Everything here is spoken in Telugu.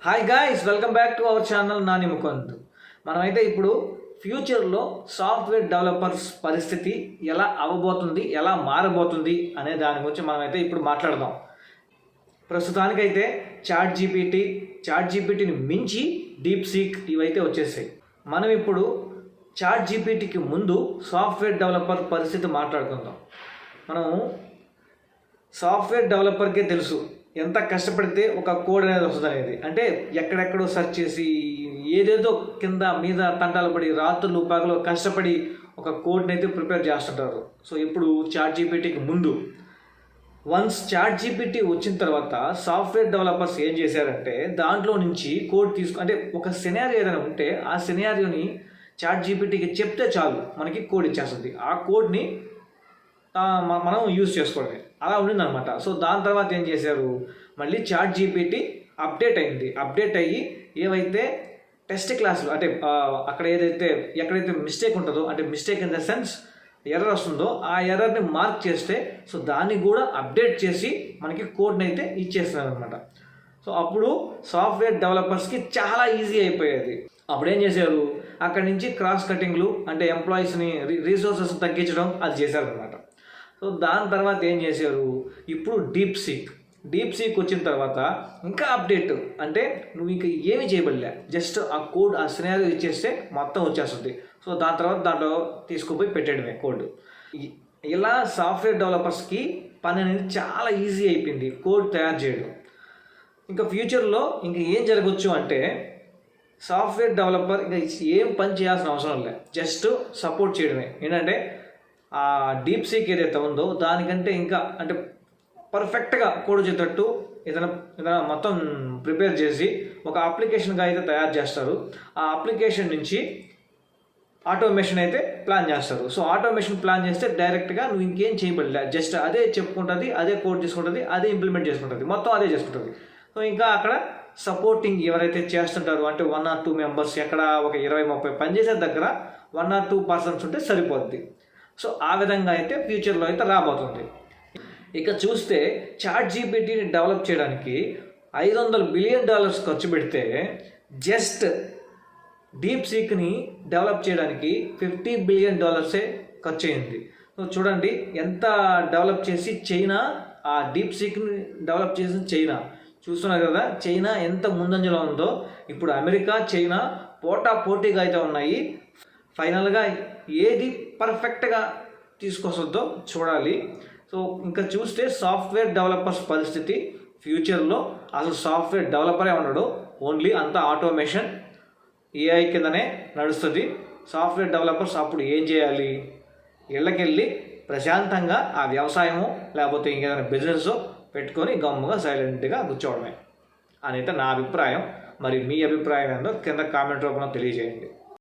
Hi guys, welcome back to our channel Nani Mukund. మనమైతే ఇప్పుడు ఫ్యూచర్లో సాఫ్ట్వేర్ డెవలపర్స్ పరిస్థితి ఎలా అవ్వబోతుంది, ఎలా మారబోతుంది అనే దాని గురించి మనమైతే ఇప్పుడు మాట్లాడదాం. ప్రస్తుతానికైతే చాట్ జీపీటీని మించి డీప్ సీక్ ఇవైతే వచ్చేసాయి. మనం ఇప్పుడు చాట్ జీపీటీకి ముందు సాఫ్ట్వేర్ డెవలపర్ పరిస్థితి మాట్లాడుకుందాం. మనం సాఫ్ట్వేర్ డెవలపర్కే తెలుసు ఎంత కష్టపడితే ఒక కోడ్ అనేది వస్తుంది అనేది. అంటే ఎక్కడెక్కడో సెర్చ్ చేసి ఏదేదో కింద మీద తంటాలు పడి రాత్రులు పగలు కష్టపడి ఒక కోడ్ని అయితే ప్రిపేర్ చేస్తుంటారు. సో ఇప్పుడు చాట్ జీపీటీకి ముందు వన్స్ చాట్ జీపీటీ వచ్చిన తర్వాత సాఫ్ట్వేర్ డెవలపర్స్ ఏం చేశారంటే దాంట్లో నుంచి కోడ్ అంటే ఒక సినారియో ఏదైనా ఉంటే ఆ సినారియోని చాట్ జీపీటీకి చెప్తే చాలు మనకి కోడ్ ఇచ్చేస్తుంది. ఆ కోడ్ని మనం యూజ్ చేసుకోవడమే అలా ఉండిందనమాట. సో దాని తర్వాత ఏం చేశారు, మళ్ళీ చాట్ జీపీటీ అప్డేట్ అయ్యి ఏవైతే టెస్ట్ క్లాసులు అంటే అక్కడ ఎక్కడైతే మిస్టేక్ ఉంటుందో, అంటే mistake in the sense error వస్తుందో ఆ ఎర్రర్ని మార్క్ చేస్తే సో దాన్ని కూడా అప్డేట్ చేసి మనకి కోడ్ని అయితే ఇచ్చేస్తున్నారు అనమాట. సో అప్పుడు సాఫ్ట్వేర్ డెవలపర్స్కి చాలా ఈజీ అయిపోయేది. అప్పుడు ఏం చేశారు, అక్కడి నుంచి క్రాస్ కటింగ్లు అంటే ఎంప్లాయీస్ని రీసోర్సెస్ తగ్గించడం అది చేశారనమాట. సో దాని తర్వాత ఏం చేశారు, ఇప్పుడు డీప్ సీక్ వచ్చిన తర్వాత ఇంకా అప్డేట్ అంటే నువ్వు ఇంకా ఏమి చేయబడలే, జస్ట్ ఆ కోడ్ ఆ సినారియో ఇచ్చేస్తే మొత్తం వచ్చేస్తుంది. సో దాని తర్వాత దాంట్లో తీసుకుపోయి పెట్టడమే కోడ్. ఇలా సాఫ్ట్వేర్ డెవలపర్స్కి పని అనేది చాలా ఈజీ అయిపోయింది కోడ్ తయారు చేయడం. ఇంకా ఫ్యూచర్లో ఇంకా ఏం జరగవచ్చు అంటే సాఫ్ట్వేర్ డెవలపర్ ఇంకా ఏం పని చేయాల్సిన అవసరం లేదు, జస్ట్ సపోర్ట్ చేయడమే. ఏంటంటే ఆ డీప్ సీక్ ఏదైతే ఉందో దానికంటే ఇంకా అంటే పర్ఫెక్ట్గా కోడ్ వచ్చేటట్టు ఏదైనా మొత్తం ప్రిపేర్ చేసి ఒక అప్లికేషన్గా అయితే తయారు చేస్తారు. ఆ అప్లికేషన్ నుంచి ఆటోమేషన్ అయితే ప్లాన్ చేస్తారు. సో ఆటోమేషన్ ప్లాన్ చేస్తే డైరెక్ట్గా నువ్వు ఇంకేం చేయబడలే, జస్ట్ అదే చెప్పుకుంటుంది, అదే కోడ్ చేసుకుంటుంది, అదే ఇంప్లిమెంట్ చేసుకుంటుంది, మొత్తం అదే చేసుకుంటుంది. సో ఇంకా అక్కడ సపోర్టింగ్ ఎవరైతే చేస్తుంటారో అంటే 1 or 2 మెంబర్స్, ఎక్కడ ఒక 20-30 పనిచేసే దగ్గర 1 or 2 పర్సన్స్ ఉంటే సరిపోద్ది. సో ఆ విధంగా అయితే ఫ్యూచర్లో అయితే రాబోతుంది. ఇక చూస్తే చాట్ జీపీటీని డెవలప్ చేయడానికి $500 బిలియన్ ఖర్చు పెడితే జస్ట్ డీప్ సీక్ని డెవలప్ చేయడానికి $50 బిలియన్ ఖర్చు అయింది. సో చూడండి ఎంత డెవలప్ చేసి చైనా ఆ డీప్ సీక్ని డెవలప్ చేసిన చైనా చూస్తున్నారు కదా, చైనా ఎంత ముందంజలో ఉందో. ఇప్పుడు అమెరికా చైనా పోటీగా అయితే ఉన్నాయి. ఫైనల్గా ఏది పర్ఫెక్ట్గా తీసుకొస్తుందో చూడాలి. సో ఇంకా చూస్తే సాఫ్ట్వేర్ డెవలపర్స్ పరిస్థితి ఫ్యూచర్లో అసలు సాఫ్ట్వేర్ డెవలపరే ఉండడు, ఓన్లీ అంతా ఆటోమేషన్ ఏఐ కిందనే నడుస్తుంది. సాఫ్ట్వేర్ డెవలపర్స్ అప్పుడు ఏం చేయాలి, ఇళ్ళకెళ్ళి ప్రశాంతంగా ఆ వ్యవసాయము లేకపోతే ఇంకేదైనా బిజినెస్ పెట్టుకొని గమ్ముగా సైలెంట్గా కూర్చోవడమే అనేది నా అభిప్రాయం. మరి మీ అభిప్రాయం ఏందో కింద కామెంట్ రూపంలో తెలియజేయండి.